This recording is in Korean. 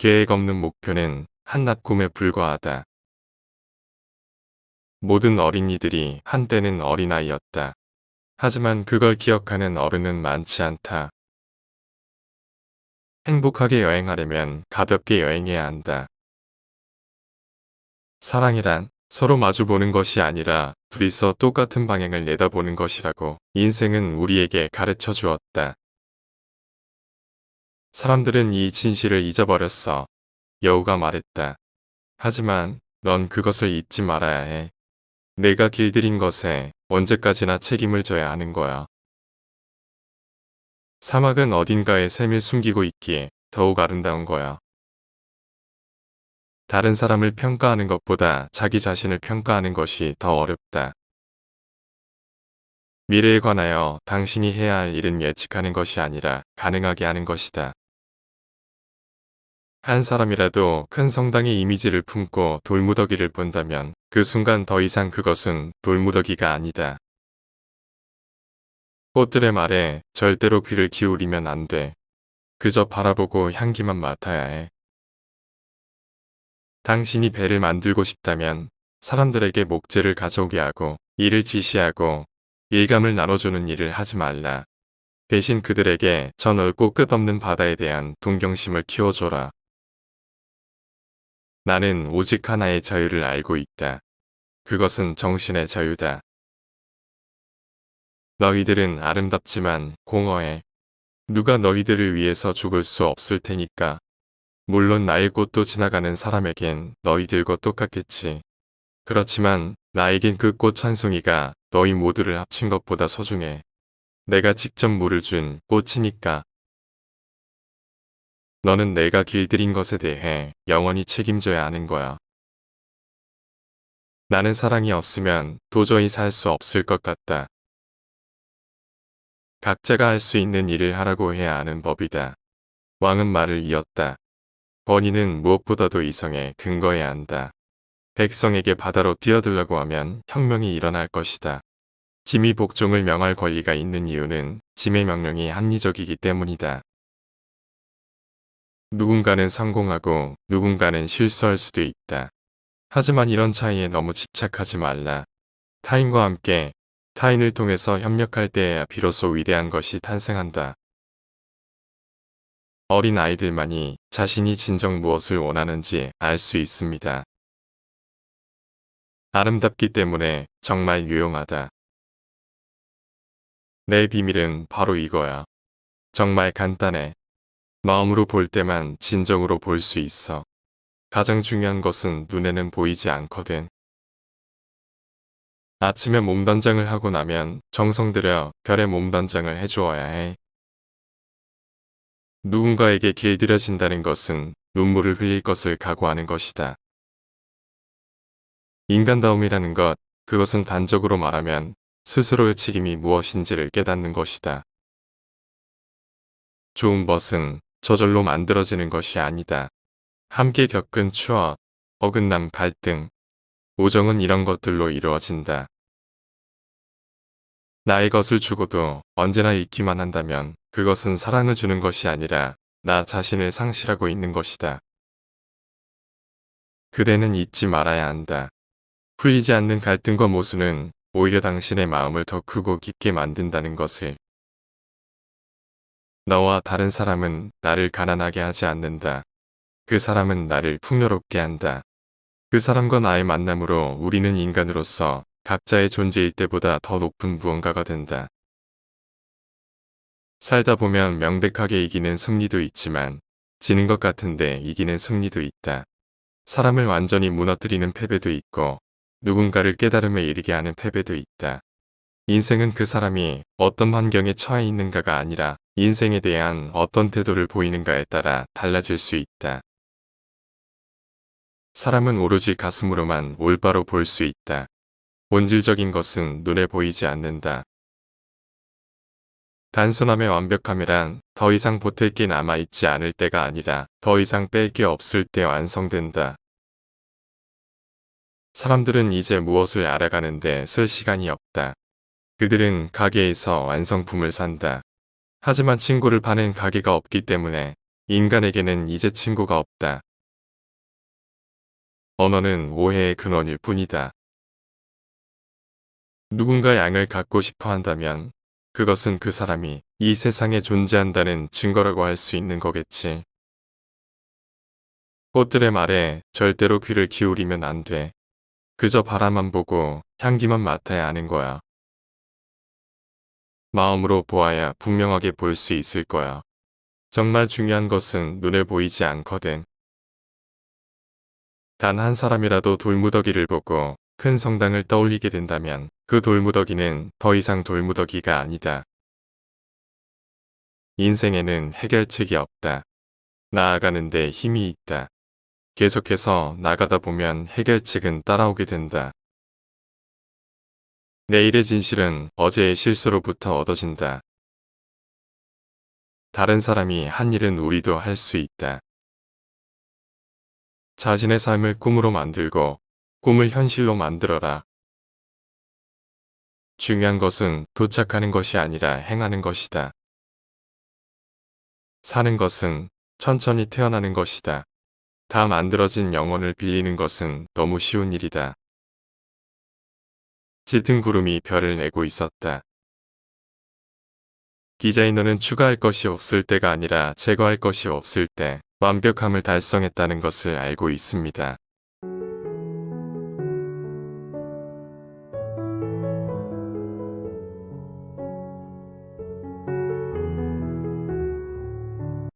계획 없는 목표는 한낱 꿈에 불과하다. 모든 어린이들이 한때는 어린아이였다. 하지만 그걸 기억하는 어른은 많지 않다. 행복하게 여행하려면 가볍게 여행해야 한다. 사랑이란 서로 마주보는 것이 아니라 둘이서 똑같은 방향을 내다보는 것이라고 인생은 우리에게 가르쳐 주었다. 사람들은 이 진실을 잊어버렸어. 여우가 말했다. 하지만 넌 그것을 잊지 말아야 해. 내가 길들인 것에 언제까지나 책임을 져야 하는 거야. 사막은 어딘가에 샘을 숨기고 있기에 더욱 아름다운 거야. 다른 사람을 평가하는 것보다 자기 자신을 평가하는 것이 더 어렵다. 미래에 관하여 당신이 해야 할 일은 예측하는 것이 아니라 가능하게 하는 것이다. 한 사람이라도 큰 성당의 이미지를 품고 돌무더기를 본다면 그 순간 더 이상 그것은 돌무더기가 아니다. 꽃들의 말에 절대로 귀를 기울이면 안 돼. 그저 바라보고 향기만 맡아야 해. 당신이 배를 만들고 싶다면 사람들에게 목재를 가져오게 하고 일을 지시하고 일감을 나눠주는 일을 하지 말라. 대신 그들에게 저 넓고 끝없는 바다에 대한 동경심을 키워줘라. 나는 오직 하나의 자유를 알고 있다. 그것은 정신의 자유다. 너희들은 아름답지만 공허해. 누가 너희들을 위해서 죽을 수 없을 테니까. 물론 나의 꽃도 지나가는 사람에겐 너희들과 똑같겠지. 그렇지만 나에겐 그 꽃 한 송이가 너희 모두를 합친 것보다 소중해. 내가 직접 물을 준 꽃이니까. 너는 내가 길들인 것에 대해 영원히 책임져야 하는 거야. 나는 사랑이 없으면 도저히 살 수 없을 것 같다. 각자가 할 수 있는 일을 하라고 해야 하는 법이다. 왕은 말을 이었다. 권위는 무엇보다도 이성에 근거해야 한다. 백성에게 바다로 뛰어들라고 하면 혁명이 일어날 것이다. 짐이 복종을 명할 권리가 있는 이유는 짐의 명령이 합리적이기 때문이다. 누군가는 성공하고 누군가는 실수할 수도 있다. 하지만 이런 차이에 너무 집착하지 말라. 타인과 함께 타인을 통해서 협력할 때에야 비로소 위대한 것이 탄생한다. 어린 아이들만이 자신이 진정 무엇을 원하는지 알 수 있습니다. 아름답기 때문에 정말 유용하다. 내 비밀은 바로 이거야. 정말 간단해. 마음으로 볼 때만 진정으로 볼 수 있어. 가장 중요한 것은 눈에는 보이지 않거든. 아침에 몸단장을 하고 나면 정성 들여 별의 몸단장을 해주어야 해. 누군가에게 길들여진다는 것은 눈물을 흘릴 것을 각오하는 것이다. 인간다움이라는 것, 그것은 단적으로 말하면 스스로의 책임이 무엇인지를 깨닫는 것이다. 좋은 것은 저절로 만들어지는 것이 아니다. 함께 겪은 추억, 어긋남, 갈등, 우정은 이런 것들로 이루어진다. 나의 것을 주고도 언제나 잃기만 한다면 그것은 사랑을 주는 것이 아니라 나 자신을 상실하고 있는 것이다. 그대는 잊지 말아야 한다. 풀리지 않는 갈등과 모순은 오히려 당신의 마음을 더 크고 깊게 만든다는 것을. 너와 다른 사람은 나를 가난하게 하지 않는다. 그 사람은 나를 풍요롭게 한다. 그 사람과 나의 만남으로 우리는 인간으로서 각자의 존재일 때보다 더 높은 무언가가 된다. 살다 보면 명백하게 이기는 승리도 있지만 지는 것 같은데 이기는 승리도 있다. 사람을 완전히 무너뜨리는 패배도 있고 누군가를 깨달음에 이르게 하는 패배도 있다. 인생은 그 사람이 어떤 환경에 처해 있는가가 아니라 인생에 대한 어떤 태도를 보이는가에 따라 달라질 수 있다. 사람은 오로지 가슴으로만 올바로 볼 수 있다. 본질적인 것은 눈에 보이지 않는다. 단순함의 완벽함이란 더 이상 보탤 게 남아있지 않을 때가 아니라 더 이상 뺄 게 없을 때 완성된다. 사람들은 이제 무엇을 알아가는데 쓸 시간이 없다. 그들은 가게에서 완성품을 산다. 하지만 친구를 파는 가게가 없기 때문에 인간에게는 이제 친구가 없다. 언어는 오해의 근원일 뿐이다. 누군가 양을 갖고 싶어 한다면 그것은 그 사람이 이 세상에 존재한다는 증거라고 할 수 있는 거겠지. 꽃들의 말에 절대로 귀를 기울이면 안 돼. 그저 바라만 보고 향기만 맡아야 하는 거야. 마음으로 보아야 분명하게 볼 수 있을 거야. 정말 중요한 것은 눈에 보이지 않거든. 단 한 사람이라도 돌무더기를 보고 큰 성당을 떠올리게 된다면 그 돌무더기는 더 이상 돌무더기가 아니다. 인생에는 해결책이 없다. 나아가는데 힘이 있다. 계속해서 나가다 보면 해결책은 따라오게 된다. 내일의 진실은 어제의 실수로부터 얻어진다. 다른 사람이 한 일은 우리도 할 수 있다. 자신의 삶을 꿈으로 만들고 꿈을 현실로 만들어라. 중요한 것은 도착하는 것이 아니라 행하는 것이다. 사는 것은 천천히 태어나는 것이다. 다 만들어진 영혼을 빌리는 것은 너무 쉬운 일이다. 짙은 구름이 별을 내고 있었다. 디자이너는 추가할 것이 없을 때가 아니라 제거할 것이 없을 때 완벽함을 달성했다는 것을 알고 있습니다.